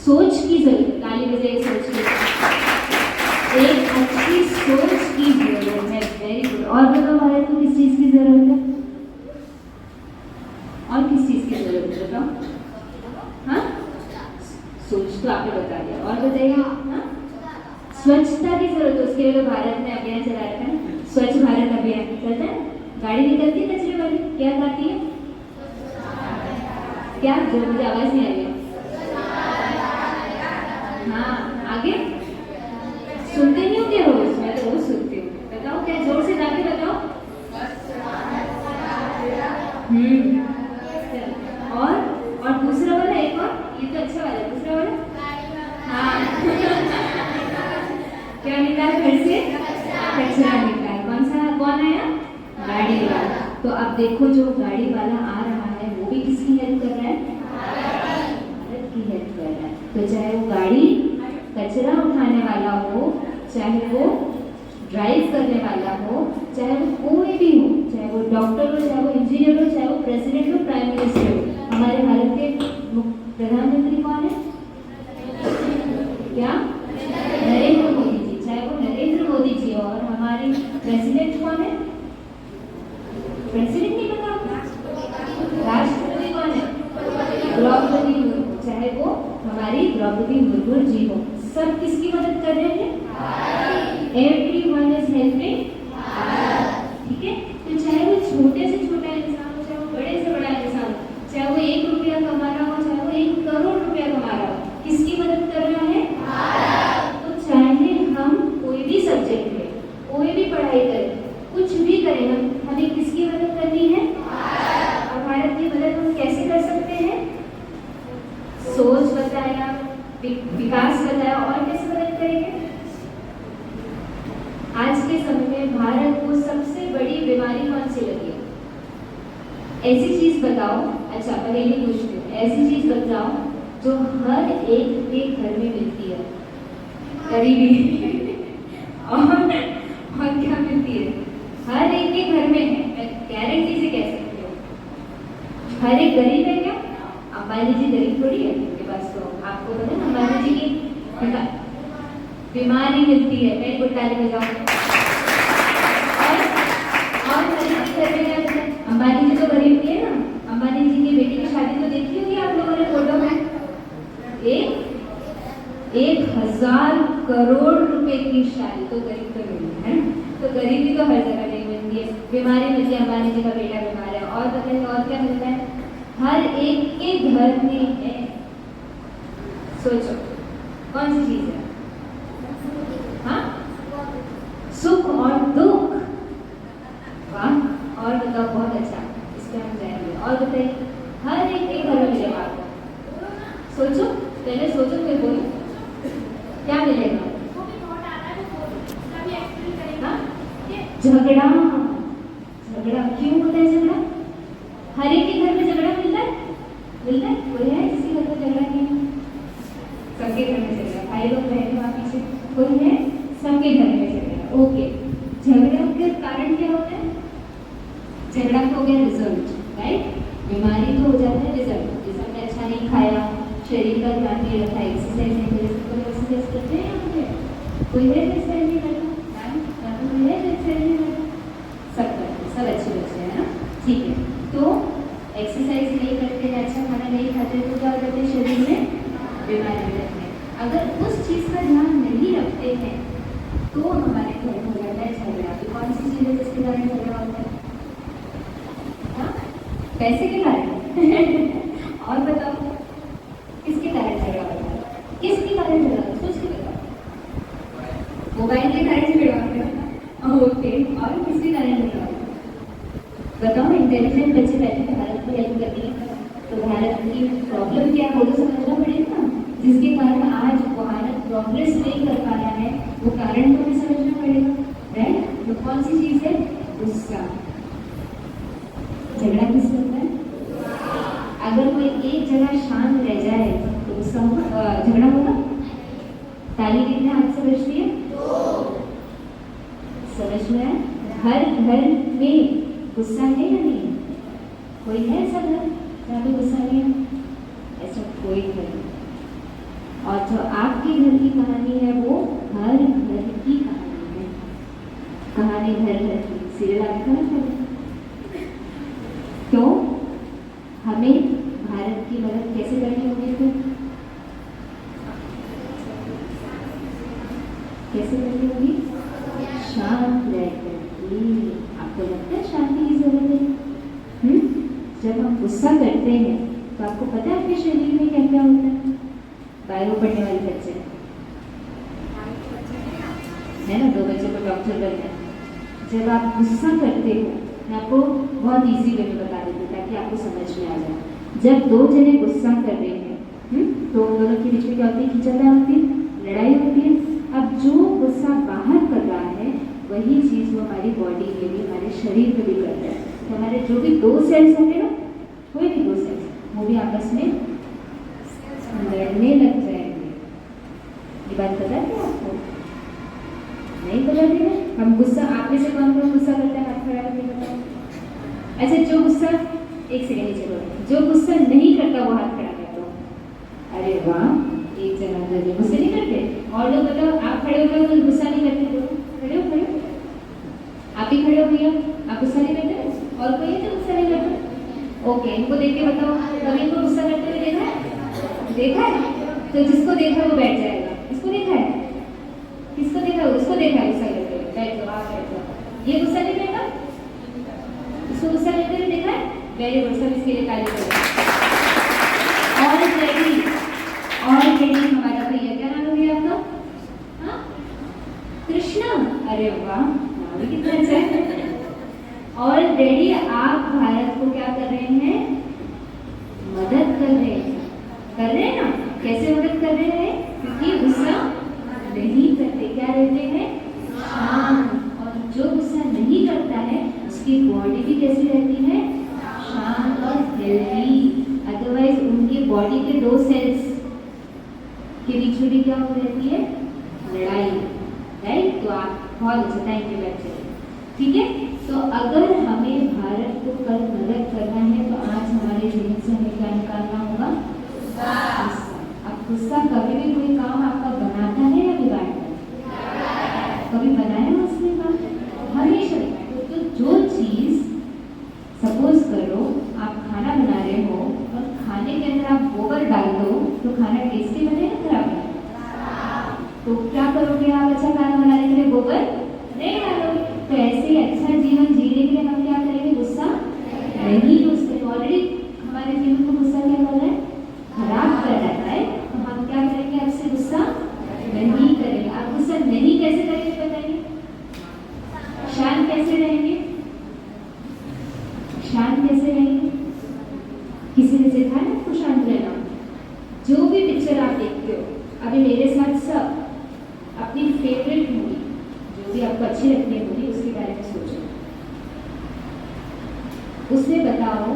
सोच की जरूरत, ताली बजाइए सोच की, एक अच्छी सोच की जरूरत है। Very good. और बताओ भारत को किस चीज की जरूरत है? और किस चीज की जरूरत है बताओ? हाँ, सोच तो आपने बता दिया, और बताइए। हाँ, स्वच्छता की जरूरत है। उसके लिए तो भारत ने अभियान चला रखा है, स्वच्छ भारत अभियान चलता है। गाड़ी निकलती है कचरे वाली, क्या गाती है? क्या? जो मुझे आवाज नहीं आ रही है। हाँ, आगे सुनते नहीं हो क्या? रोज मैं तो रोज सुनती हूँ। बताओ क्या, जोर से गा के बताओ। और दूसरा वाला, एक और, ये तो अच्छा वाला, दूसरा वाला। हाँ क्या निकाल घर से? कचरा निकाल। कौन सा? कौन आया? गाड़ी वाला। तो अब देखो जो गाड़ी वाला आ रहा है वो भी किसकी हेल्प कर रहा है? भारत की हेल्प कर रहा है। तो चाहे वो गाड़ी कचरा उठाने वाला हो, चाहे वो ड्राइव करने वाला हो, चाहे वो कोई भी हो, चाहे वो डॉक्टर हो, चाहे वो इंजीनियर हो, चाहे वो प्रेसिडेंट हो, प्राइम मिनिस्टर हो। हमारे भारत के प्रधानमंत्री कौन है? क्या? नरेंद्र मोदी जी। चाहे वो नरेंद्र मोदी जी, और हमारी प्रेसिडेंट कौन है? प्रेसिडेंट नहीं पता आपको? राष्ट्रपति कौन है? द्रौपदी मुर्मू। चाहे वो हमारी द्रौपदी मुर्मू जी हो, सब किसकी मदद कर रहे हैं? Everyone is helping. ठीक है। तो चाहे वो छोटे से छोटा इंसान हो, चाहे वो बड़े से बड़ा इंसान हो, चाहे वो 1 रुपया कमा रहा हो, चाहे वो 1 करोड़ रुपया कमा रहा हो, किसकी मदद कर रहा है? तो चाहे हम कोई भी सब्जेक्ट में, कोई भी पढ़ाई करें, कुछ भी करें, हमें किसकी मदद करनी है? और भारत की मदद हम कैसे कर सकते हैं? सोच बताया, विकास बताया, और कैसे मदद करेंगे? आज के समय में भारत को सबसे बड़ी बीमारी कौन सी लगी है? ऐसी चीज बताओ। अच्छा, पहले पूछती हूँ, ऐसी चीज बताओ जो हर एक के घर में मिलती है। गरीबी और क्या मिलती है? हर एक के घर में है, मैं गारंटी से कह सकती हूँ। हर एक गरीब है क्या? अंबानी जी गरीब थोड़ी है, उनके पास तो आपको पता है अंबानी जी की बीमारी मिलती है। मैं गुट्टाली में जाऊँ और गरीब घर में क्या होता है? अंबानी जी तो गरीब थे ना, अंबानी जी की बेटी की शादी तो देखी होगी आप लोगों ने फोटो में। 1,000 करोड़ रुपए की शादी, तो गरीब तो नहीं है। तो गरीबी तो हर जगह नहीं मिलती है। बीमारी मिलती है, अंबानी जी का बेटा बीमार है। और बताइए और क्या मिलता है? हर एक के घर में है। सोचो कौन सी चीज है? हाँ, सुख और दुख। वाह, और बताओ, बहुत अच्छा, इस पे हम जाएंगे। और बताइए, हर एक के घर में मिलेगा आपको। सोचो, पहले सोचो फिर बोलो क्या मिलेगा? हाँ? झगड़ा। झगड़ा क्यों होता है? झगड़ा हर एक के घर में झगड़ा मिलता है? मिलता है? कोई है जिसके घर में झगड़ा नहीं? सबके घर में झगड़ा। भाई लोग बहन वहाँ पीछे कोई है? सबके घर में झगड़ा। ओके, झगड़ा के कारण क्या होता है? झगड़ा तो हो गया रिजल्ट, राइट? बीमारी तो हो जाता है रिजल्ट। जैसे हमने अच्छा नहीं खाया, शरीर का ध्यान नहीं रखा, एक्सरसाइज नहीं करी, एक्सरसाइज करते हैं मुझे कोई है एक्सरसाइज नहीं करता, कोई है एक्सरसाइज नहीं करता, सब करते, सब अच्छे बच्चे हैं ना। ठीक है, तो एक्सरसाइज नहीं करते हैं, अच्छा खाना नहीं खाते, तो क्या हो जाते हैं? शरीर में बीमारी रहती है। अगर उस चीज़ का ध्यान नहीं रखते हैं तो हमारे घर में हो जाता है झगड़ा। तो कौन सी चीज़ है जिसके कारण झगड़ा होता है? हाँ, पैसे के कारण और बताओ किसके कारण झगड़ा होता है? किसके कारण झगड़ा होता है? सोच के बताओ। मोबाइल के कारण झगड़ा होता है। ओके, और किसके कारण झगड़ा होता है? बताओ। इंटेलिजेंट बच्चे पहले भारत को हेल्प करती है, तो भारत की प्रॉब्लम क्या है वो तो समझना पड़ेगा ना। जिसके कारण आज भारत प्रोग्रेस नहीं कर पा रहा है, वो कारण तो हमें समझना पड़ेगा, राइट? तो कौन सी चीज है? गुस्सा। झगड़ा किससे होता है? अगर कोई एक जगह शांत रह जाए तो गुस्सा होगा, झगड़ा होगा। ताली कितने हाथ से बजती है? समझ में आया? हर घर में गुस्सा है या नहीं? कोई है ऐसा घर जहाँ पे गुस्सा नहीं है? ऐसा कोई घर नहीं। और जो आपके घर की कहानी है वो हर घर की कहानी है। कहानी घर घर की सीरियल आपको ना तो हमें भारत की मदद कैसे करनी होगी फिर? कैसे करनी होगी? शांत रहकर के। आपको लगता है शांति की जरूरत है? जब हम गुस्सा करते हैं तो आपको पता है आपके शरीर में क्या क्या होता है? बायो पढ़ने वाले बच्चे है ना, 2 बच्चों को डॉक्टर बनना है। जब आप गुस्सा करते हो, मैं आपको बहुत इजी वे में बता देती हूँ ताकि आपको समझ में आ जाए। जब 2 जने गुस्सा कर रहे हैं तो उन दोनों के बीच में क्या होती है? खींचातान होती है, लड़ाई होती है। अब जो गुस्सा बाहर कर रहा है वही चीज़ वो हमारी बॉडी में भी, हमारे शरीर में भी करता है। तो हमारे जो भी 2 सेल्स होंगे ना, कोई भी 2 सेल्स, वो भी आपस में लड़ने लग जाएंगे। ये बात पता है आपको? नहीं पता थी ना? हम गुस्सा, आप में से कौन कौन गुस्सा करता है? हाथ खड़ा करके बताओ। अच्छा, जो गुस्सा, एक सेकंड नीचे बोलो, जो गुस्सा नहीं करता वो हाथ खड़ा कर दो। अरे वाह, एक जना जो गुस्से नहीं करते। और लोग बताओ, आप खड़े हो तो गुस्सा नहीं करते? बोलो, खड़े हो, खड़े हो। आप ही खड़े हो भैया, आप गुस्सा नहीं करते? और कोई है जो गुस्सा नहीं करता? ओके, इनको देख के बताओ, कभी इनको गुस्सा करते हुए देखा है? देखा है? तो जिसको देखा है वो बैठ जाएगा। इसको देखा है? किसको देखा है? उसको देखा है गुस्सा करते हुए। बैठ जाओ, आप बैठ जाओ। ये गुस्सा नहीं करता? इसको गुस्सा करते हुए देखा है? वेरी गुड, सब इसके लिए ताली करो। ऑलरेडी हमारा भैया, क्या नाम है भैया आपका? हाँ, कृष्णा। अरे वाह, नाम भी कितना अच्छा है। ऑलरेडी आप भारत को क्या कर रहे हैं? मदद कर रहे हैं। कर रहे हैं ना? कैसे मदद कर रहे हैं? क्योंकि गुस्सा नहीं करते, क्या रहते हैं? शांत। और जो गुस्सा नहीं करता है उसकी बॉडी भी कैसी रहती है? शांत और हेल्दी। अदरवाइज उनकी बॉडी के 2 सेल्स के बीच में भी क्या हो रहती है? लड़ाई। राइट? तो आप बहुत अच्छा, थैंक यू बच्चे। ठीक है, तो अगर हमें भारत को कल मदद करना है तो आज हमारे जीवन से हमें क्या निकालना होगा? अब गुस्सा कभी भी कोई काम आपका बनाता है या बिगाड़ता है? कभी बनाया उसने काम? हमेशा। तो जो चीज, सपोज करो आप खाना बना रहे हो और खाने के अंदर आप गोबर डाल दो तो खाना टेस्टी बने या खराब बने? तो क्या करोगे आप अच्छा खाना बनाने के लिए? गोबर नहीं डालोगे। तो ऐसे ही अच्छा जीवन जीने के लिए हम क्या करेंगे? गुस्सा नहीं यूज करेंगे। ऑलरेडी हमारे जीवन को गुस्सा क्या कर रहा है? खराब कर रहा है। तो हम क्या करेंगे? आपसे गुस्सा नहीं करेंगे। आप गुस्सा नहीं कैसे करेंगे बताइए? शांत कैसे रहेंगे? शांत कैसे रहेंगे? किसी ने सिखाया आपको शांत रहना? जो भी पिक्चर आप देखते हो, अभी मेरे साथ सब अपनी फेवरेट मूवी जो भी आपको अच्छी लगती है मूवी, उसके बारे में सोचो। उसमें बताओ,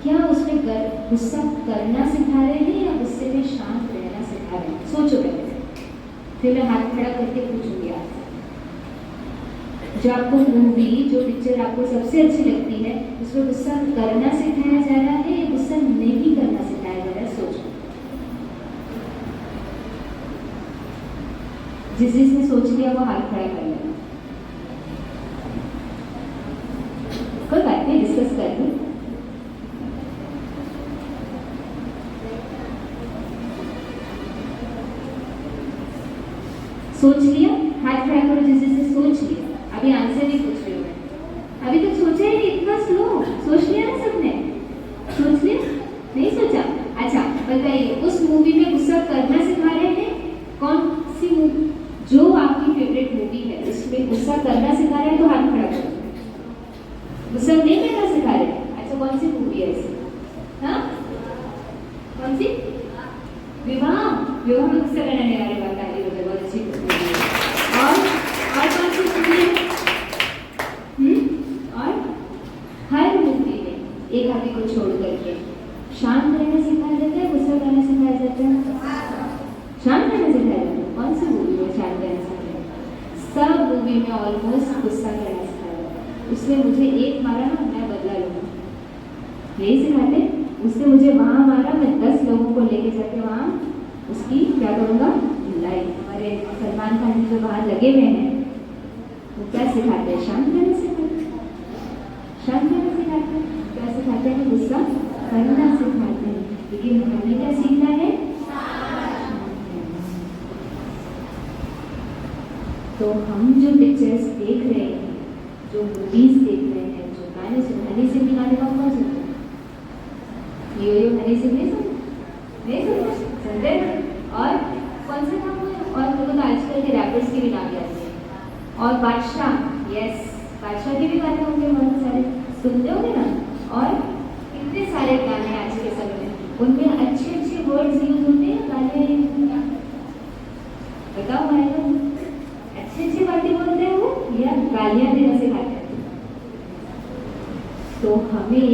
क्या उसमें गुस्सा करना सिखा रहे हैं या गुस्से में शांत रहना सिखा रहे हैं? सोचो पहले, फिर मैं हाथ खड़ा करके पूछूंगी आपसे। जो आपको मूवी, जो पिक्चर आपको सबसे अच्छी लगती है, उसमें गुस्सा करना सिखाया जा रहा है या गुस्सा नहीं करना सिखाया जा रहा है? सोचो। जिसने सोच लिया वो हाथ खड़ा कर लेना। कोई बात नहीं, डिस्कस कर लो। सोच लिया? हाथ खड़ा करो जिसने सोच लिया। अभी आंसर नहीं पूछ रही हूँ मैं, अभी तक सोचा ही नहीं। इतना स्लो सोच लिया ना सबने? सोच लिया? नहीं सोचा? अच्छा बताइए, उस मूवी में गुस्सा करना सिखा रहे हैं? कौन सी मूवी? जो आपकी फेवरेट मूवी है उसमें गुस्सा करना सिखा रहे हैं तो हाथ खड़ा करो। गुस्सा नहीं करना सिखा रहे? अच्छा, कौन सी मूवी है ऐसी? हाँ, कौन सी? विवाह। विवाह में गुस्सा करना नहीं आ रही, बात आ रही है, बहुत अच्छी मूवी है। और कौन सी मूवी है? और हर मूवी में एक आदमी को छोड़ करके शांत रहना सिखाया जाता है, गुस्सा करना सिखाया जाता है? शांत रहना सिखाया जाता है। कौन सी मूवी में शांत रहना सिखाया जाता है? सब मूवी में ऑलमोस्ट गुस्सा करना सिखाया जाता है। उसने मुझे एक मारा ना, मैं बदला लूँगा, यही सिखाते। उसने मुझे वहाँ मारा, मैं 10 लोगों को लेके जाके वहाँ उसकी क्या करूँगा, लाइफ। हमारे सलमान खान जी जो बाहर लगे हुए हैं वो क्या सिखाते हैं, शांत रहना सिखाते हैं, शांत रहना सिखाते हैं, क्या सिखाते हैं, गुस्सा करना सिखाते हैं। लेकिन हमें क्या सीखना है, तो हम जो पिक्चर्स देख रहे हैं, जो मूवीज देख रहे हैं, जो गाने सुन, हनी सिंह के गाने कौन सुनते हैं, यो हनी सिंह नहीं सुनते और कौन से नाम हुए, और लोगों तो आजकल के रैपर्स के भी नाम याद है, और बादशाह, यस बादशाह के भी गाने होंगे बहुत सारे, सुनते होंगे ना। और कितने सारे गाने आज के समय में, उनमें अच्छे अच्छे वर्ड्स यूज होते हैं गाने, बताओ भाई लोग, अच्छी अच्छी बातें बोलते हैं वो या गालियां देना सिखाते हैं। तो हमें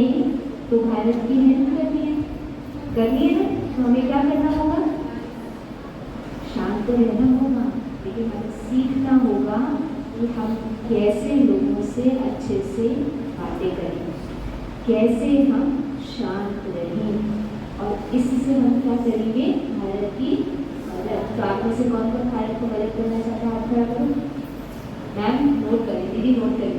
तो भारत की हेल्प करनी है ना, तो हमें क्या करना होगा, शांत तो रहना होगा, लेकिन हमें सीखना होगा कि हम कैसे लोगों से अच्छे से बातें करें, कैसे हम शांत रहें, और इससे हम क्या करेंगे, भारत की मदद। तो आप में से कौन कौन भारत को मदद करना चाहता है, आप खड़ा करो। मैम नोट करें, दीदी नोट करें,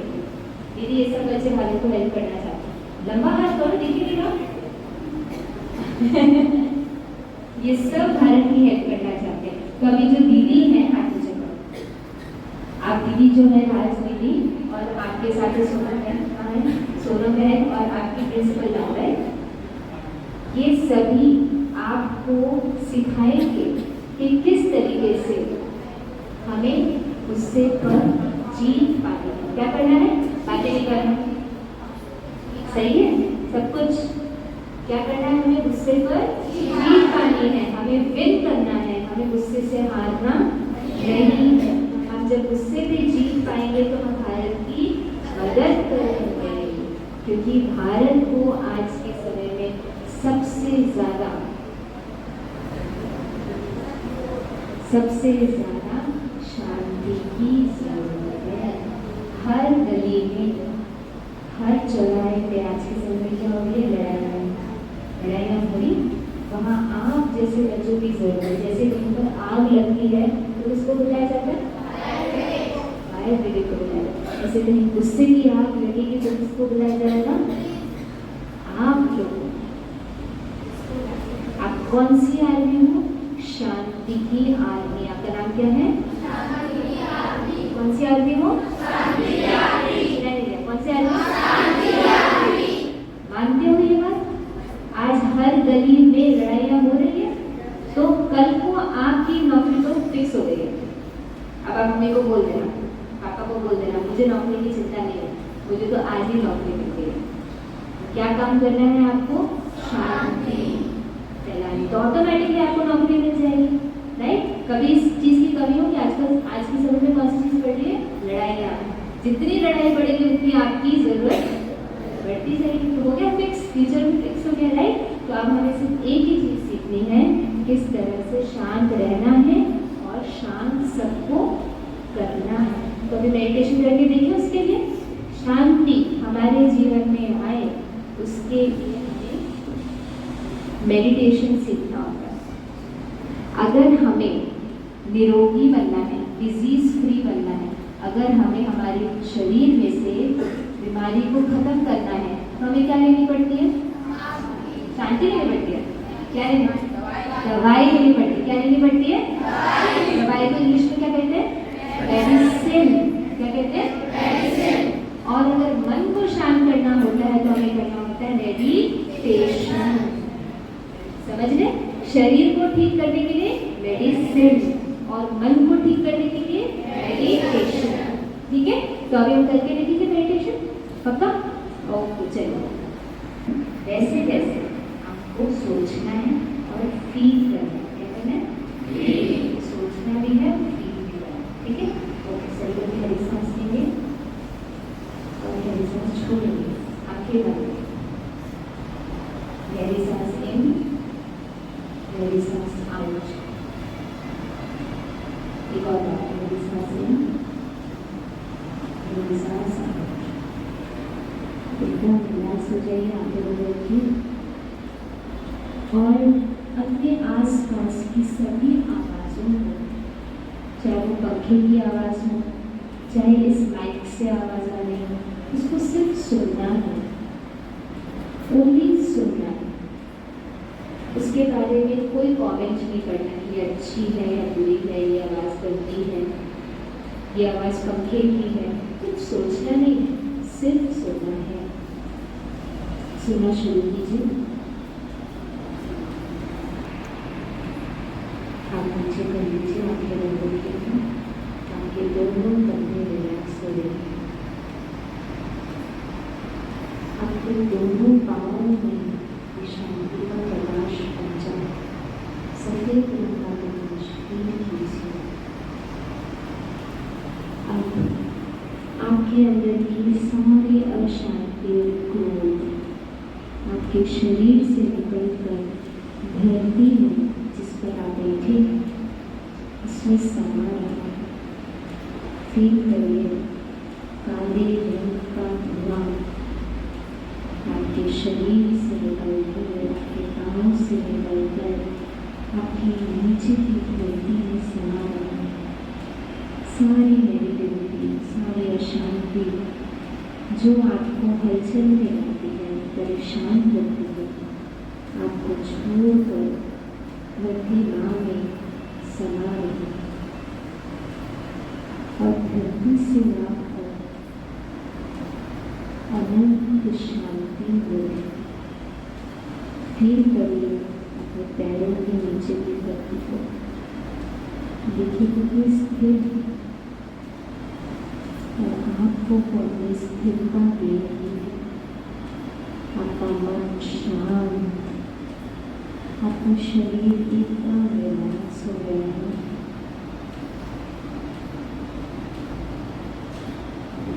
दीदी ये सब बच्चे भारत को हेल्प करना चाहते हैं, लंबा हाथ करो, देखिएगा ये सब भारत की हेल्प करना चाहते हैं। तो अभी जो दीदी है, हाथ नीचे करो, आप दीदी जो है राज दीदी, और आपके साथ सोनम है, सोनम है, और आपकी प्रिंसिपल नाम है, ये सभी आपको सिखाएंगे कि किस तरीके से हमें गुस्से पर जीत पानी है। क्या करना है, बातें नहीं करना, सही है सब कुछ, क्या करना है, हमें गुस्से पर जीत पानी है, हमें विन करना है, हमें गुस्से से हारना नहीं है। हम जब गुस्से पे जीत पाएंगे तो हम भारत की मदद करेंगे, क्योंकि भारत को आज के समय में सबसे ज्यादा शांति की जरूरत है। हर गली में, हर चौराहे पे आज के समय में क्या हो रही है, लड़ाइयाँ हो रही, वहाँ आप जैसे बच्चों की जरूरत है। जैसे कहीं पर आग लगती है तो उसको बुलाया जाता है, फायर ब्रिगेड को बुलाया जाता है। ऐसे कहीं गुस्से की आग लगेगी तो किसको बुलाया जाएगा, आप लोग। आप कौन सी आर्मी हो, शांति की आर्मी। आपका नाम क्या है, कौन सी आर्मी हो, कौन सी आर्मी, मानते हो ये बात। आज हर गली में लड़ाइयाँ हो रही है, तो कल को आपकी नौकरी तो फिक्स हो गई है। अब आप मम्मी को बोल देना, पापा को बोल देना, मुझे नौकरी की चिंता नहीं है, मुझे तो आज ही नौकरी मिल गई है। क्या काम करना है आपको, शांति फैलानी, तो ऑटोमेटिकली आपको नौकरी मिल जाएगी, राइट। कभी इस चीज़ की कमी होगी, आजकल आज के समय में कौन सी चीज़ बढ़ रही है, लड़ाइयाँ। जितनी लड़ाई बढ़ेगी उतनी आपकी जरूरत बढ़ती जाएगी। तो हो गया फिक्स, फ्यूचर में फिक्स हो गया, राइट। तो अब हमें सिर्फ एक ही चीज़ सीखनी है, किस तरह से शांत रहना है और शांत सबको करना है। तो अभी मेडिटेशन करके देखिए, उसके लिए शांति हमारे जीवन में आए, उसके लिए हमें मेडिटेशन सीखना होगा। अगर हमें निरोगी बनना है, डिजीज फ्री बनना है, अगर हमें हमारे शरीर में से बीमारी को खत्म करना है, तो हमें क्या लेनी पड़ती है, शांति लेनी पड़ती है। क्या लेनी, दवाई लेनी पड़ती है। क्या लेनी पड़ती है, दवाई को इंग्लिश में क्या कहते हैं, मेडिसिन। क्या कहते हैं, और अगर मन को शांत करना होता है तो हमें करना होता है मेडिटेशन। समझ रहे, शरीर को ठीक करने के लिए मेडिसिन और मन को ठीक करने के लिए मेडिटेशन, ठीक है। तो अभी हम करके देखेंगे मेडिटेशन, पक्का, ओके। चलो, वैसे वैसे आपको सोचना है और फील करना है। क्या करना है, सोचना भी है, फील भी करना है, ठीक है। ओके, सही करके हरी सांस लेंगे और हरी सांस छोड़ेंगे, आंखें बंद। गहरी सांस इन, गहरी सांस आउट। एक और बार, गहरी सांस इन, गहरी सांस आउट। एकदम रिलैक्स हो जाइए, आंखें बंद रखिए और अपने आस पास की सभी आवाज़ों को, चाहे वो पंखे की आवाज़ हो, चाहे इस माइक से आवाज़ आ रही हो, उसको सिर्फ सुनना है, ओनली सुनना है। उसके बारे में कोई कमेंट नहीं करना कि ये अच्छी है या बुरी है, ये आवाज़ गंदी है, ये आवाज़ पंखे की है, कुछ सोचना नहीं है, सिर्फ सुनना है। सुनना शुरू कीजिए। आप नीचे कर लीजिए, आपके बंदों के आपके दोनों कंधे रिलैक्स हो गए। आपके दोनों पाँवों में शांति का प्रकाश पहुंचा। सफेद रंग का प्रकाश फील कीजिए। अब आपके अंदर की सारी अशांति और क्रोध आपके शरीर से निकलकर धरती में जिस पर आप बैठे उसमें समा रहा। फील करिए काले रंग का धुआं आपके शरीर से निकलकर, आपके पाँव से निकलकर आपके नीचे की धरती में समा रहा है। सारी नेगेटिविटी, सारी अशांति जो आपको हलचल में लाती है, परेशान करती है, आपको छोड़कर धरती माँ में समा रही है। और धरती से आपको अनंत शांति हो रही। फील करिए अपने पैरों के नीचे की धरती को, देखिए कितनी स्थिर और आपको अपनी स्थिरता दे रही है। आपका मन शांत, आपका शरीर एकदम रिलैक्स हो गया है,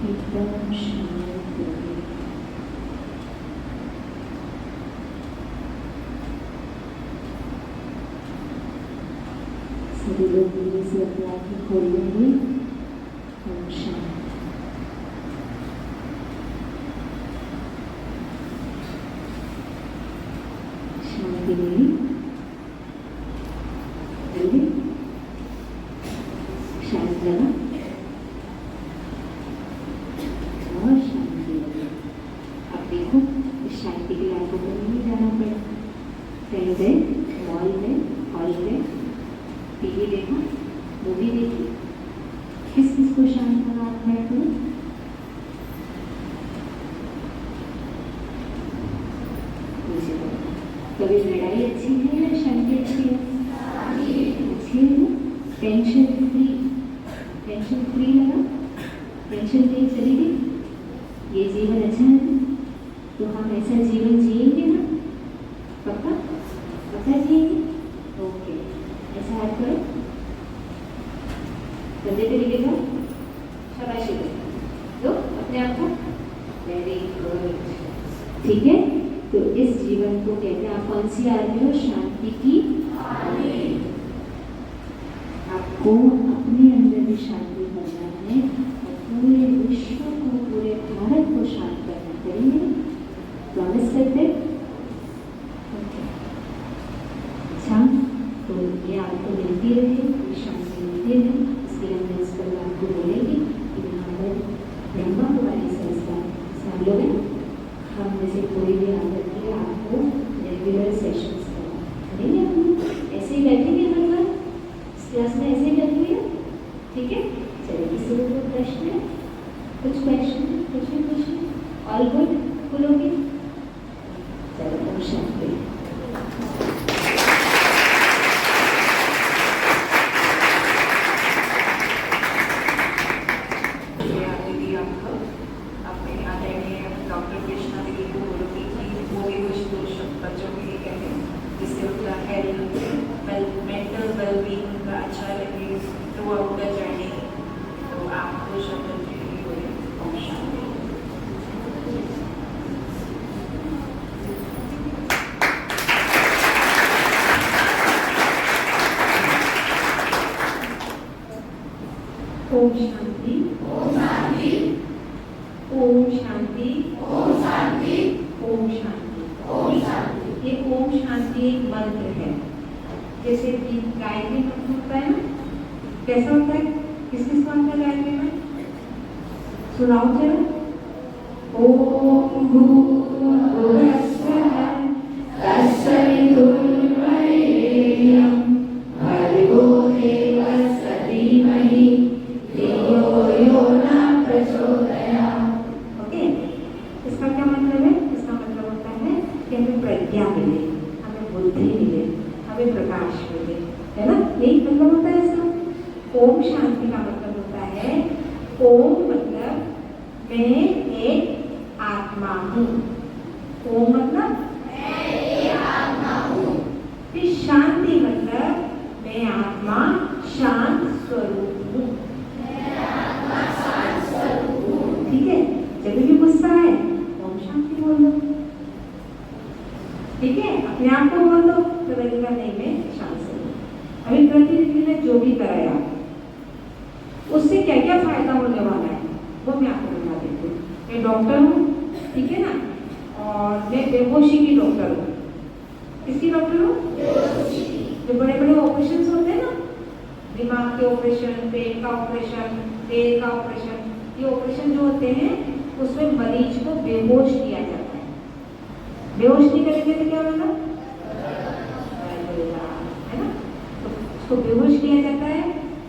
एकदम शांत हो गया। सभी लोग धीरे से अपनी आँखें खोल लेंगे और शांत। शांति मिली, शांत लगा और शांति लगी। अब देखो इस शांति के लिए आपको कहीं नहीं जाना पड़ा। कहीं गए, मॉल में, हॉल में, टीवी देखा, मूवी देखी, किस किस को शांत लगा आप बैठो। कभी लड़ाई अच्छी है या शांति अच्छी है? अच्छी है ना? टेंशन फ्री लगा, टेंशन फ्री चली गई। ये जीवन अच्छा है ना? तो हम ऐसा जीवन जिएंगे ना? पक्का जिएंगे? ओके, ऐसा हाथ करो, कंधे पे लिखेगा, शाबाशी दो अपने आप को। वेरी गुड, ठीक है। तो इस जीवन को कहते हैं, आप कौन सी आर्मी हो? शांति की आर्मी। आपको अपने अंदर भी शांति भरना है और पूरे विश्व को, पूरे भारत को शांत करना। करेंगे? प्रॉमिस करते? अच्छा, तो ये आपको मिलती रहे, शांति मिलती रहे, इसके लिए हमने इस पर आपको बोलेंगे कि यहाँ पर ब्रह्मा कुमारी संस्था सब लोग हैं। हम जैसे कोई भी आदत की आपको रेगुलर सेशंस करेंगे। हम ऐसे ही बैठेंगे हर बार इस क्लास में, ऐसे ही बैठेंगे, ठीक है। चलिए, किसी को कोई प्रश्न है? कुछ क्वेश्चन? कुछ भी क्वेश्चन? All good? बोलोगे? चलो, हम शांति। मेंटल वेलबींग का अच्छा लगे थ्रू आउट द जर्नी। तो आपको शब्द ओम शांति, ओम शांति, ओम शांति, ओम शांति, ओम शांति, ओम शांति। ये ओम शांति एक मंत्र है, जैसे कि गायत्री मंत्र होता है ना, कैसा होता है, किस किस को आता है गायत्री मंत्र? सुनाओ जरा। ओम भूर्भुवस्सुः तत्सवितुर्वरेण्यं भर्गो देवस्य धीमहि धियो यो न प्रचोदयात्। ओके, इसका क्या मतलब है? इसका मतलब होता है कि हमें प्रज्ञा मिले, हमें बुद्धि मिले, हमें प्रकाश मिले, है ना? यही मतलब होता है इसका। ओम शांति का मतलब होता है, ओम मतलब मैं एक आत्मा हूँ। ओम मतलब मैं एक आत्मा हूँ। फिर शांति मतलब मैं आत्मा शांत स्वरूप हूँ। मैं आत्मा शांत स्वरूप हूँ। ठीक है, जब भी गुस्सा है ओम शांति बोल दो, ठीक है, अपने आप को बोल दो तो लगेगा नहीं मैं शांत स्वरूप। अभी प्रतिनिधि ने जो भी कराया उससे क्या क्या फायदा होने वाला है वो मैं आपको बता देती हूँ। मैं डॉक्टर हूँ, ठीक है ना, और मैं बेहोशी की डॉक्टर हूँ। किसकी डॉक्टर हूँ? जो बड़े बड़े ऑपरेशन होते हैं ना, दिमाग के ऑपरेशन, पेट का ऑपरेशन, पैर का ऑपरेशन, ये ऑपरेशन जो होते हैं उसमें मरीज को बेहोश किया जाता है। बेहोश नहीं करेंगे तो क्या होगा, है ना? तो उसको बेहोश किया जाता है,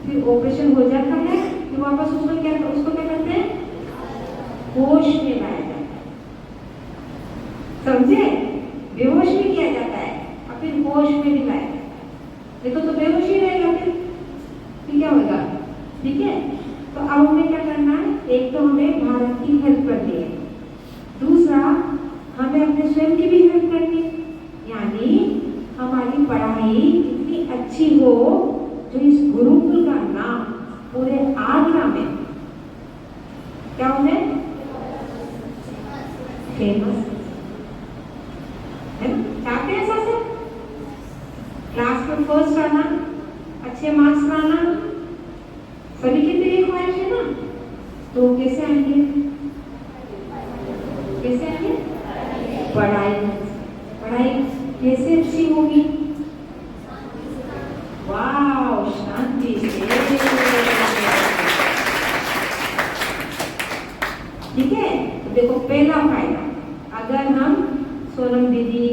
फिर ऑपरेशन हो जाता है, फिर वापस उसको क्या करते हैं, होश में लाया जाता है। समझे? बेहोश भी किया जाता है और फिर होश में भी लाया जाता है। देखो तो बेहोश ही रहेगा, फिर क्या होगा? ठीक है, तो अब हमें क्या करना है? एक तो हमें भारत की हेल्प करनी है, दूसरा हमें अपने स्वयं की भी हेल्प करनी है, यानी हमारी पढ़ाई इतनी अच्छी हो जो इस गुरुकुल का नाम पूरे आगरा में क्या हो जाए, फेमस है ना? चाहते हैं ऐसा सब, क्लास में फर्स्ट आना, अच्छे मार्क्स लाना, सभी की तो ये ख्वाहिश है ना। तो कैसे आएंगे? कैसे आएंगे? पढ़ाई कैसे अच्छी होगी? वाह, शांति से। ठीक है, तो देखो पहला फायदा, अगर हम सोनम दीदी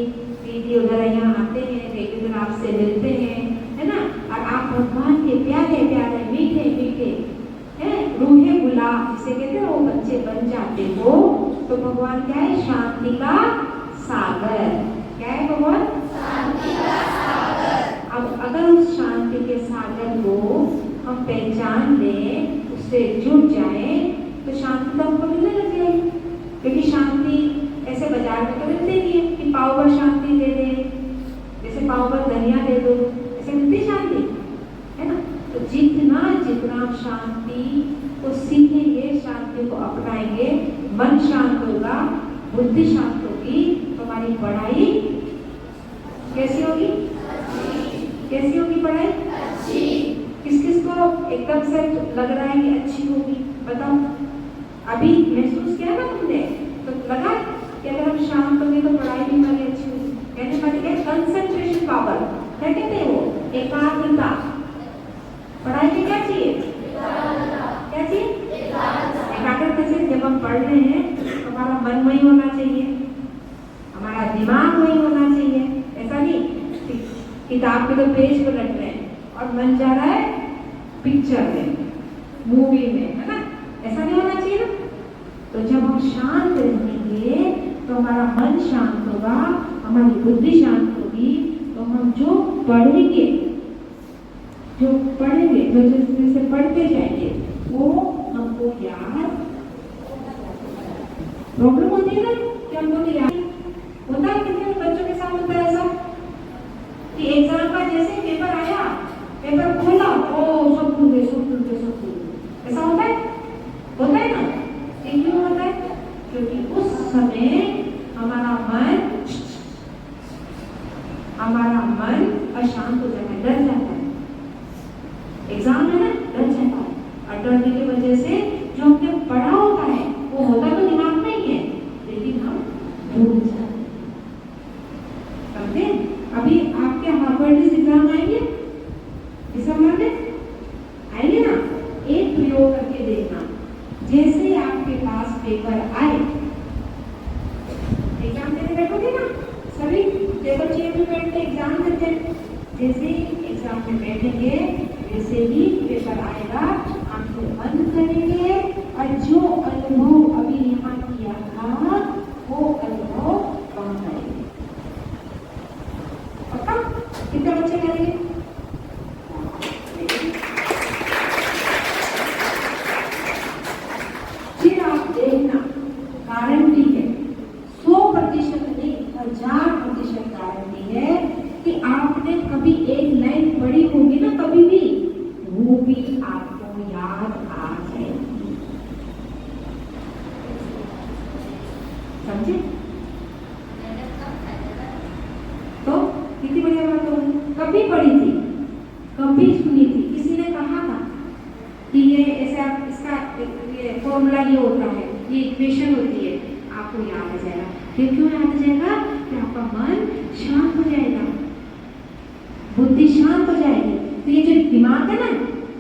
वगैरह यहाँ आते हैं, रेगुलर आपसे मिलते हैं, है ना, और आप भगवान के प्यारे प्यारे मीठे मीठे हैं रूहे गुलाब जिसे कहते हैं वो बच्चे बन जाते हो, तो भगवान क्या है? शांति का सागर। क्या है भगवान? शांति का सागर। अब अगर उस शांति के सागर को हम पहचान लें, उससे जुड़ जाएं, तो शांति तो हमको मिलने लग जाएगी। क्योंकि शांति ऐसे बाजार में तो मिलती नहीं है कि पाव भर शांति दे दे, जैसे पाव भर धनिया दे दो, ऐसे मिलती शांति, है ना? तो जितना जितना शांति को सीखेंगे, शांति को अपनाएंगे, मन शांत होगा, बुद्धि शांत होगी, तो हमारी पढ़ाई कैसी होगी? कैसी होगी पढ़ाई? अच्छी। किस किस को एकदम से लग रहा है कि अच्छी होगी? बताओ, अभी महसूस किया ना तुमने, तो लगा कि अगर हम शांत होंगे तो पढ़ाई भी हमारी अच्छी होगी। कहने वाली है कंसंट्रेशन पावर, क्या कहते हैं वो? एकाग्रता। पढ़ाई में क्या चाहिए? क्या चाहिए? एकाग्रता से जब हम पढ़ रहे हैं तो हमारा मन वही होना चाहिए, हमारा दिमाग वही होना चाहिए। ऐसा नहीं किताब के तो पेज पलट रहे हैं और मन जा रहा है पिक्चर में, मूवी में, है ना? ऐसा नहीं होना चाहिए ना। तो जब हम शांत रहेंगे तो हमारा मन शांत होगा, हमारी बुद्धि शांत होगी, तो हम जो पढ़ेंगे जो जैसे पढ़ते जाएंगे वो हमको याद। प्रॉब्लम होती है ना कि हमको तो याद होता है। कितने बच्चों के साथ होता है ऐसा कि एग्जाम का जैसे पेपर आया, पेपर खोला, ओ सब भूल गए। ऐसा होता है ना? क्यों होता है? क्योंकि उस समय हमारा मन अशांत हो जाता है, डर जाता है। एग्जाम है ना, डर जाता है, और डरने की वजह से जो हमने पढ़ा होता है वो होता तो दिमाग में ही है, लेकिन हम भूल जाते हैं। समझे? अभी आपके हार्वर्ड एग्जाम आएंगे जैसे ही आपके पास पेपर आए, एग्जाम देने बैठोगे ना, सभी टेबल चेयर में बैठ के एग्जाम देते हैं। जैसे ही एग्जाम में बैठेंगे, वैसे ही पेपर आएगा, आंखें बंद करेंगे और जो अनुभव अभी यहाँ किया था वो अनुभव वहां करेंगे। पक्का? कितने बच्चे करेंगे? फिर आप देखना, गारंटी है, 100% नहीं 1000% गारंटी है कि आपने कभी एक लाइन पढ़ी होगी ना, कभी भी वो भी आपको याद आ जाएगी। समझे? तो कितनी बढ़िया बात हो गई। कभी पढ़ी थी, कभी सुनी थी, किसी ने कहा था कि ये ऐसा, इसका ये फॉर्मूला ये होता है, ये इक्वेशन होती है, आपको याद आ जाएगा। ये क्यों याद आ जाएगा? कि आपका मन शांत हो जाएगा, बुद्धि शांत हो जाएगी। तो ये जो दिमाग है ना,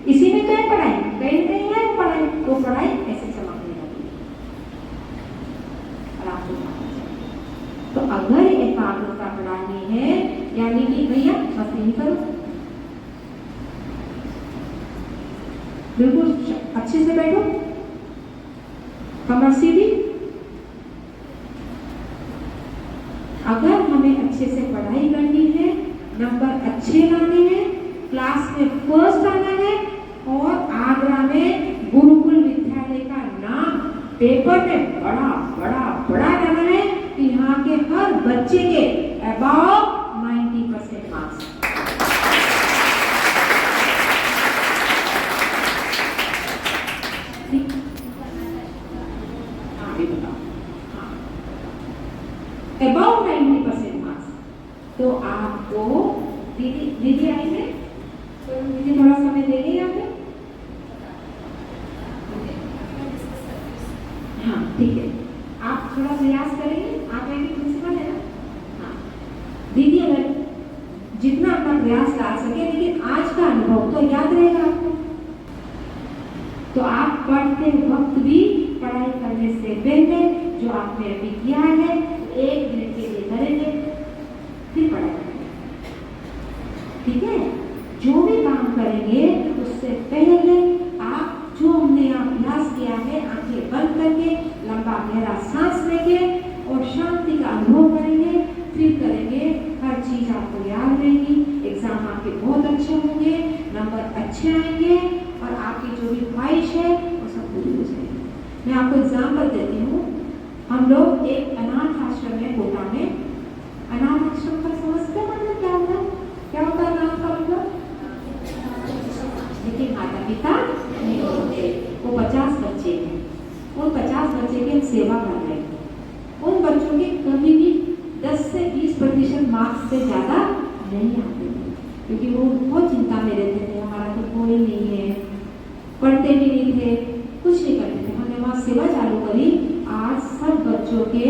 इसी में तो है पढ़ाई, कहीं ना कहीं है पढ़ाई, तो पढ़ाई ऐसे चमकने लगेगी और आपको याद आ जाएगा। तो अगर एकाग्रता बढ़ानी है, यानी कि भैया मस्ती नहीं करो, बिल्कुल अच्छे से बैठो, कमर सीधी। अगर हमें अच्छे से पढ़ाई करनी है, नंबर अच्छे लाने हैं, क्लास में फर्स्ट आना है और आगरा में गुरुकुल विद्यालय का नाम पेपर में बड़ा बड़ा बड़ा लाना है कि यहाँ के हर बच्चे के अबाव 90% मार्क्स। About 90% marks. तो आपको दीदी आएंगे, तो दीदी थोड़ा समय देंगे यहाँ पे? हाँ ठीक है, आप थोड़ा प्रयास करेंगे, आप आएंगे, प्रिंसिपल है ना? हाँ दीदी, अगर जितना अपना प्रयास ला सके, लेकिन आज का अनुभव तो याद रहेगा आपको। तो आप पढ़ते वक्त भी पढ़ाई करने से पहले जो आपने अभी किया है 1 मिनट के लिए करेंगे, फिर पढ़ाई करेंगे, ठीक है? जो भी काम करेंगे उससे पहले आप जो हमने अभ्यास किया है, आंखें बंद करके लंबा गहरा सांस लेके और शांति का अनुभव करेंगे, फिर करेंगे। हर चीज आपको याद रहेगी, एग्जाम आपके बहुत अच्छे होंगे, नंबर अच्छे आएंगे और आपकी जो भी ख्वाहिश है वो सब पूरी हो जाएगी। मैं आपको एग्जाम्पल देती हूँ। हम लोग एक अनाथ आश्रम में, कोटा में, अनाथ आश्रम का समझते हैं मतलब क्या होता है? क्या होता है अनाथ का मतलब? लेकिन माता पिता नहीं होते, वो 50 बच्चे हैं, उन 50 बच्चे की हम सेवा कर रहे हैं। उन बच्चों के कभी भी 10 से 20% मार्क्स से ज्यादा नहीं आते थे, क्योंकि वो बहुत चिंता में रहते थे, हमारा तो कोई नहीं है, पढ़ते भी नहीं थे, कुछ नहीं करते थे। हमने वहाँ सेवा चालू करी, आज सब बच्चों के,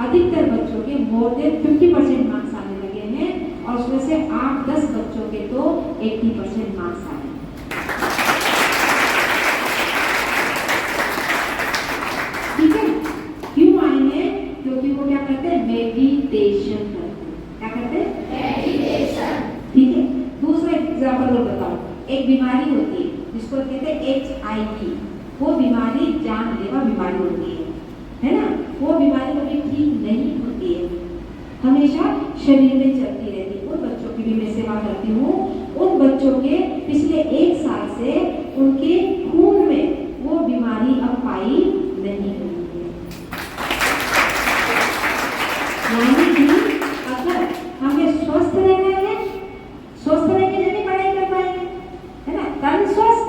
अधिकतर बच्चों के मोर देन 50% मार्क्स आने लगे हैं और उसमें से 8-10 बच्चों के तो 80% मार्क्स आए। ठीक है? क्यों आए हैं? क्योंकि वो क्या करते हैं? मेडिटेशन करते हैं। क्या करते हैं? मेडिटेशन। ठीक है? दूसरा एग्जाम्पल और बताओ। एक बीमारी होती है जिसको कहते हैं HIV, वो बीमारी जानलेवा बीमारी होती है ना? वो बीमारी कभी ठीक नहीं होती है, हमेशा शरीर में चलती रहती है। उन बच्चों की भी मैं सेवा करती हूँ। उन बच्चों के पिछले 1 साल से उनके खून में वो बीमारी अब पाई नहीं हुई है। यानी कि अगर हमें स्वस्थ रहना है, स्वस्थ रहेंगे जब पढ़ाई कर पाएंगे, है ना? तन स्वस्थ,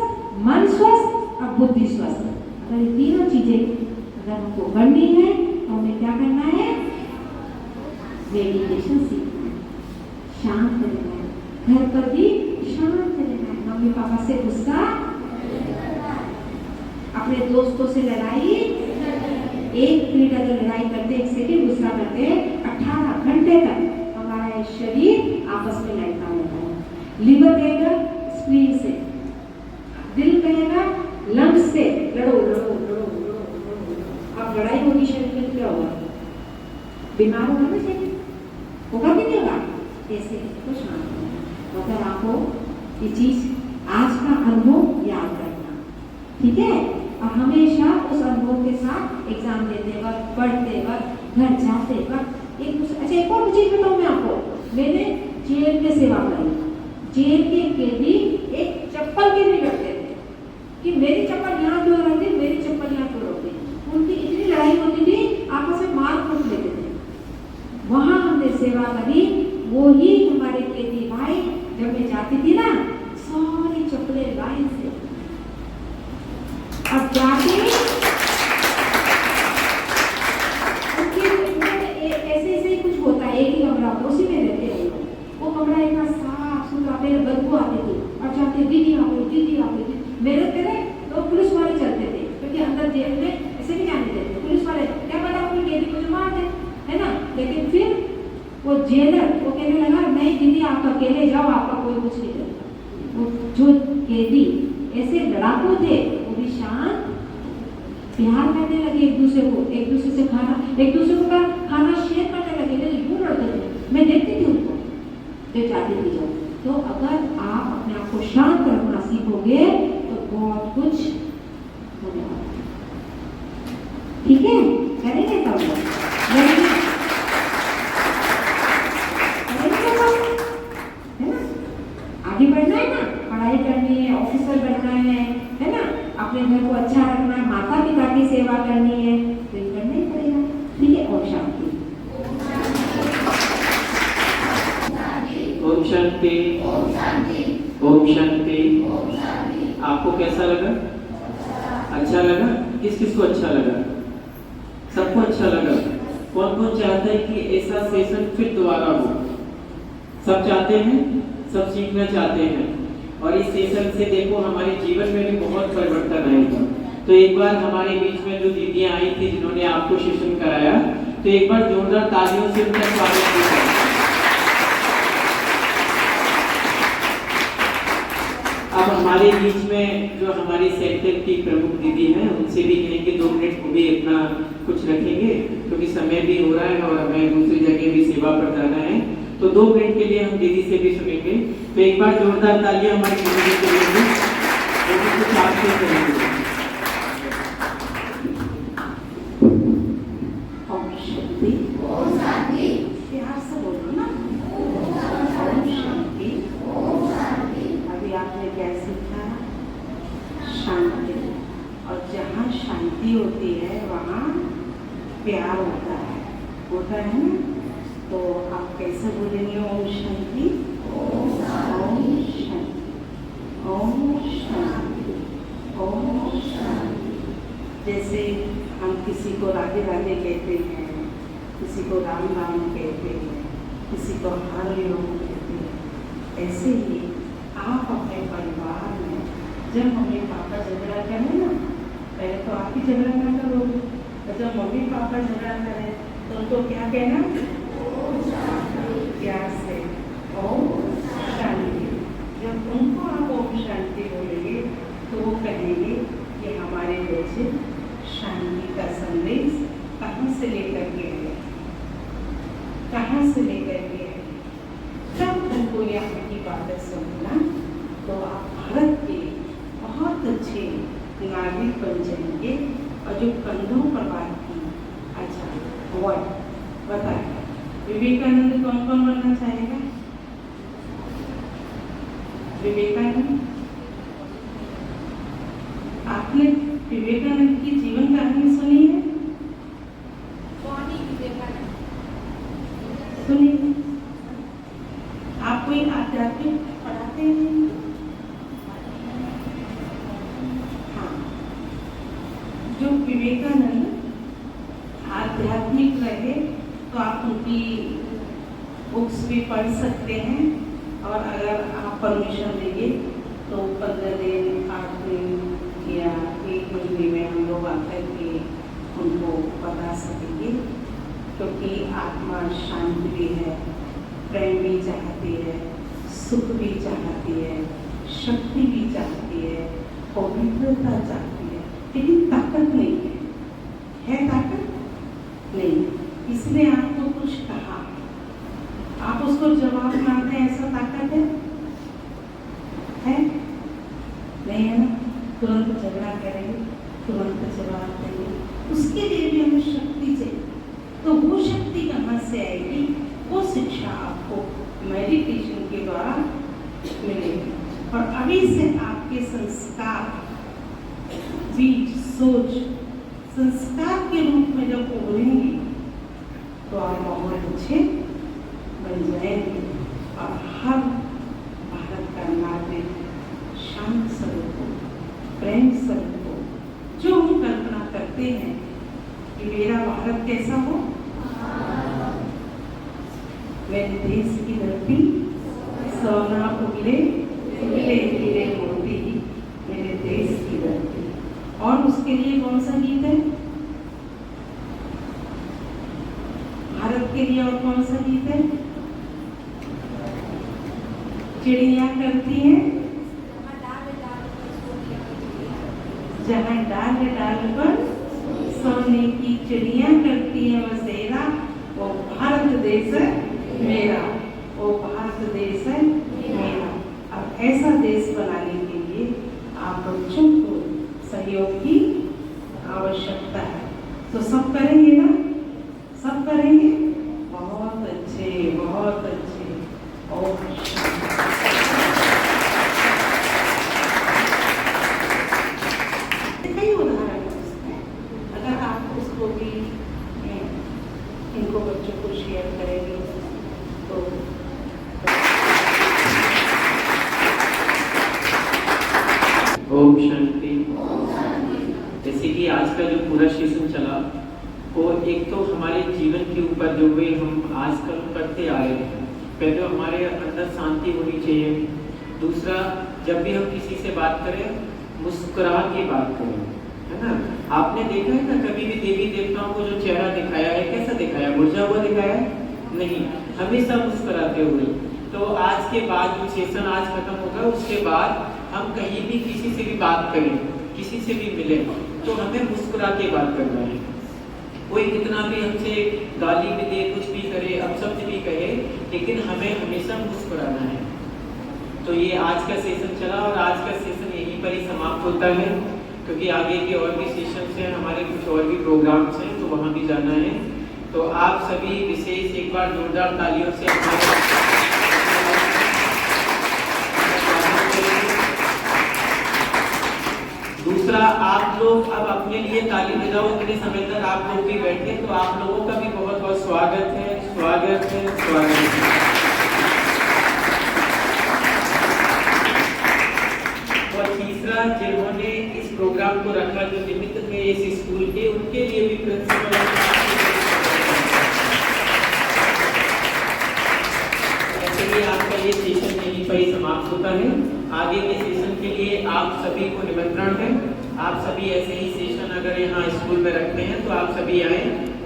मन स्वस्थ और बुद्धि स्वस्थ। अगर ये तीनों चीजें अगर हमको करनी है तो हमें क्या करना है? मेडिटेशन सीखना है, शांत रहना है, घर पर भी शांत रहना है, मम्मी पापा से गुस्सा, अपने दोस्तों से लड़ाई, 1 मिनट अगर लड़ाई करते, 1 सेकंड गुस्सा करते, 18 घंटे तक हमारा शरीर आपस में लड़ता रहता है। लिवर कहेगा स्प्लीन से, दिल कहेगा लंग्स से लड़ो लड़ो बीमार होना ना चाहिए, होगा कि नहीं होगा? ऐसे कुछ शांत होना। अगर आपको ये चीज आज का अनुभव याद रखना, ठीक है? और हमेशा उस अनुभव के साथ एग्जाम देते वक्त, पढ़ते वक्त, घर जाते वक्त एक दूसरे। अच्छा, एक और चीज बताऊं मैं आपको, मैंने जेल में सेवा करी। जेल के कैदी एक चप्पल के नहीं रखते थे कि मेरी चप्पल यहाँ क्यों रख दी, मेरी चप्पल यहाँ क्यों रख दी। उनकी इतनी लड़ाई होती थी, आपस में मार कूट लेते थे। वहां हमने सेवा करी। वो ही हमारे कैदी भाई, जब मैं जाती थी ना, सारी चप्पलें लाइन से अब जाके ऐसे ऐसे ही कुछ होता है, एक ही कमरा उसी में रहते हैं लोग। वो कमरा इतना साफ सुथरा, पहले बदबू आती थी और जाते दीदी आ गई, दीदी आ गई। मेरे तेरे तो पुलिस वाले चलते थे, क्योंकि अंदर जेल में ऐसे भी जाने देते पुलिस वाले, क्या पता अपनी कैदी को जो मार दे, है ना। लेकिन फिर वो जेलर वो कहने लगा, नहीं दीदी आप अकेले जाओ, आपका कोई कुछ नहीं करता। वो जो कैदी ऐसे लड़ाकू थे, वो भी शांत, प्यार करने लगे एक दूसरे को, एक दूसरे से खाना, एक दूसरे को खाना शेयर करने लगे। लेकिन यूं लड़ते थे, मैं देखती थी उनको जो जाती थी जब। तो अगर आप अपने आप को शांत रखना सीखोगे तो बहुत कुछ होने वाला है, ठीक है? करेंगे सब लोग, है ना? आगे बढ़ना है ना, पढ़ाई करनी है, ऑफिसर बनना है ना, अपने घर को अच्छा रखना है, माता पिता की सेवा करनी है, तो ये करना ही पड़ेगा, ठीक है? और शांति। ओम शांति। ओम शांति। ओम शांति। आपको कैसा लगा? अच्छा लगा? किस किस को अच्छा लगा? सबको अच्छा लगा। कौन कौन चाहता है कि ऐसा सेशन फिर दोबारा हो? सब चाहते हैं, सब सीखना चाहते हैं। और इस सेशन से देखो हमारे जीवन में भी बहुत परिवर्तन आएगा। तो एक बार हमारे बीच में जो दीदियां आई थी जिन्होंने आपको सेशन कराया, तो एक बार जोरदार तालियों से उनका स्वागत कीजिए। अब हमारे बीच में जो हमारी सेंटर की प्रमुख दीदी हैं, उनसे भी कहेंगे 2 मिनट वो भी अपना कुछ रखेंगे, क्योंकि समय भी हो रहा है और हमें दूसरी जगह भी सेवा पर जाना है। तो 2 मिनट के लिए हम दीदी से भी सुनेंगे। तो एक बार जोरदार तालियां हमारी दीदी के लिए भी, वो कुछ आपसे करेंगे। ओम शांति। ओम शांति। प्यार से बोलो ना, ओम शांति। ओम शांति। अभी आपने क्या सीखा? शांति। और जहाँ शांति होती है वहाँ प्यार होता है ना। तो आप कैसे बोलेंगे? ओम शांति। ओम शांति। ओम शांति। ओम शांति। जैसे हम किसी को राधे राधे कहते हैं, किसी को राम राम कहते हैं, किसी को हरि ओम कहते हैं, ऐसे ही आप अपने परिवार में जब मम्मी पापा झगड़ा करें ना, पहले तो आप ही झगड़ा ना करोगे, तो जब मम्मी पापा झगड़ा करें तो उनको क्या कहना? प्यार से ओम शांति। जब उनको आप ओम शांति बोलेंगे तो वो कहेंगे कि हमारे बच्चे शांति का संदेश कहाँ से लेकर के आए, कहाँ से लेकर के आए। जब उनको यहाँ की बातें सुनना तो आप भारत के बहुत अच्छे नागरिक बन जाएंगे। और जो कंधों पर बात की, अच्छा वर्ड बताए, विवेकानंद कौन कौन बनना चाहेगा? विवेकानंद। आपने विवेकानंद की जीवन कहानी सुनी है? सुनी? आप कोई आध्यात्मिक पढ़ाते हैं? हाँ, जो विवेकानंद आध्यात्मिक रहे तो आप उनकी बुक्स भी पढ़ सकते हैं। और अगर आप परमिशन देंगे तो 15 दिन 8 दिन या 1 महीने में हम लोग आकर के उनको बता सकेंगे। क्योंकि आत्मा शांति भी है, प्रेम भी चाहती है, सुख भी चाहती है, शक्ति भी चाहती है, पवित्रता चाहती है, लेकिन ताकत नहीं है। है ताकत? नहीं। इसलिए आपको आप उसको जवाब ना दें ऐसा ताकत है? नहीं है ना? तुरंत झगड़ा करेंगे, तुरंत जवाब देंगे, उसके लिए भी हमें शक्ति चाहिए। तो वो शक्ति कहाँ से आएगी? वो शिक्षा आपको मेडिटेशन के द्वारा मिलेगी। और अभी से आपके संस्कार, बीज, सोच संस्कार के रूप में जब उभरेंगी तो आप बहुत अच्छे बन जाएंगे और हर भारत का नागरिक शांत स्वरूप हो, प्रेम स्वरूप हो, जो हम कल्पना करते हैं कि मेरा भारत कैसा हो, मेरे देश की धरती सोना उगले उगले हीरे मोती, मेरे देश की धरती। और उसके लिए कौन सा गीत है? भारत के लिए और कौन सा गीत है? चिड़िया करती हैं जहाँ डाल डाल पर सोने की चिड़िया करती है बसेरा, वो भारत देश है मेरा, वो भारत देश है मेरा। अब ऐसा देश बनाने के लिए आप बच्चों को सहयोग की आवश्यकता है। तो सब करेंगे ना? सब करेंगे? बहुत अच्छे, बहुत अच्छे। और कई उदाहरण है उसमें, अगर आप उसको भी इनको बच्चों को शेयर करेंगे तो ओम शांति। जैसे कि आज का जो पूरा सेशन चला वो एक तो हमारे जीवन के ऊपर जो भी हम आजकल करते आ रहे हैं, पहले तो हमारे अंदर शांति होनी चाहिए। दूसरा, जब भी हम किसी से बात करें मुस्कुरा के बात करें, है ना? आपने देखा है ना कभी भी देवी देवताओं को जो चेहरा दिखाया है, कैसा दिखाया? मुरझा हुआ दिखाया है? नहीं, हमेशा मुस्कुराते हुए। तो आज के बाद जो सेशन आज खत्म होगा उसके बाद हम कहीं भी किसी से भी बात करें, किसी से भी मिले, तो हमें मुस्कुरा के बात करना है। कोई कितना भी हमसे गाली भी दे, कुछ भी करे, अपशब्द भी कहे, लेकिन हमें हमेशा मुस्कुराना है। तो ये आज का सेशन चला और आज का सेशन यहीं पर ही समाप्त होता है, क्योंकि आगे के और भी सेशन हैं, हमारे कुछ और भी प्रोग्राम्स हैं, तो वहाँ भी जाना है। तो आप सभी विशेष एक बार जोरदार तालियों से दूसरा, आप लोग अब अपने लिए ताली बजाओ। इतने समय तक आप लोग भी बैठे, तो आप लोगों का भी बहुत बहुत स्वागत है, स्वागत है, स्वागत है। और तीसरा, जिन्होंने इस प्रोग्राम को रखा, जो निमित्त थे इस स्कूल के, उनके लिए भी प्रिंसिपल आपका ये सेशन यहीं पर ही समाप्त होता है। आगे के सेशन के लिए आप सभी को निमंत्रण है। आप सभी ऐसे ही सेशन अगर यहाँ स्कूल में रखते हैं तो आप सभी आए।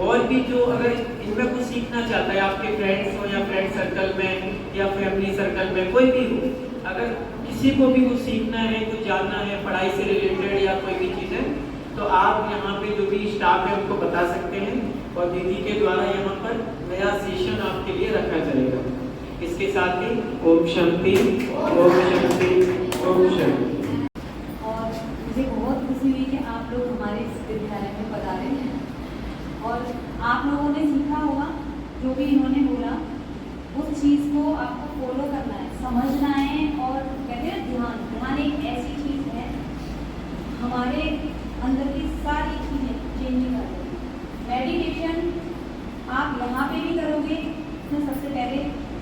और भी जो अगर इनमें कुछ सीखना चाहता है, आपके फ्रेंड्स हो या फ्रेंड सर्कल में या फैमिली सर्कल में कोई भी हो, अगर किसी को भी कुछ सीखना है, कुछ जानना है पढ़ाई से रिलेटेड या कोई भी चीज़ है, तो आप यहाँ पे जो भी स्टाफ है उनको बता सकते हैं और दीदी के द्वारा यहाँ पर नया सेशन आपके लिए रखा जाएगा। इसके साथ ही ओम शांति, ओम शांति, ओम शांति। और मुझे बहुत खुशी हुई कि आप लोग हमारे इस विद्यालय में पधारे हैं और आप लोगों ने सीखा होगा जो भी इन्होंने बोला, उस चीज़ को आपको फॉलो करना है, समझना है। और कहते हैं ध्यान, ध्यान एक ऐसी चीज़ है हमारे अंदर की सारी चीज़ें चेंज कर देगी। मेडिटेशन आप यहाँ पे भी करोगे तो सबसे पहले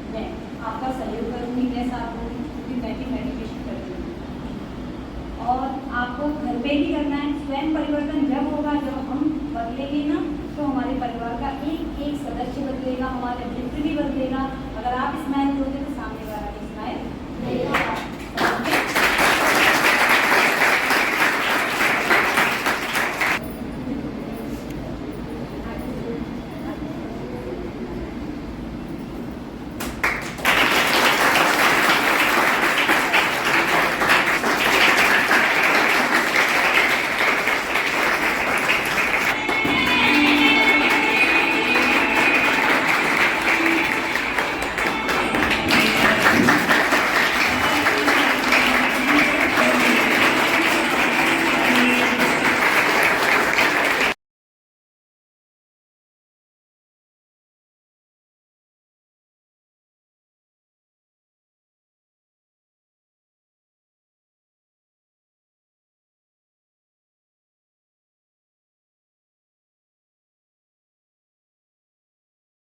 मैं आपका सहयोग करूँगी, मैं साथ दूँगी, क्योंकि मैं भी मेडिटेशन करती हूँ। और आपको घर पे भी करना है। स्वयं परिवर्तन जब होगा, जब हम बदलेंगे ना, तो हमारे परिवार का एक एक सदस्य बदलेगा, हमारा मित्र भी बदलेगा। अगर आप स्माइल दोगे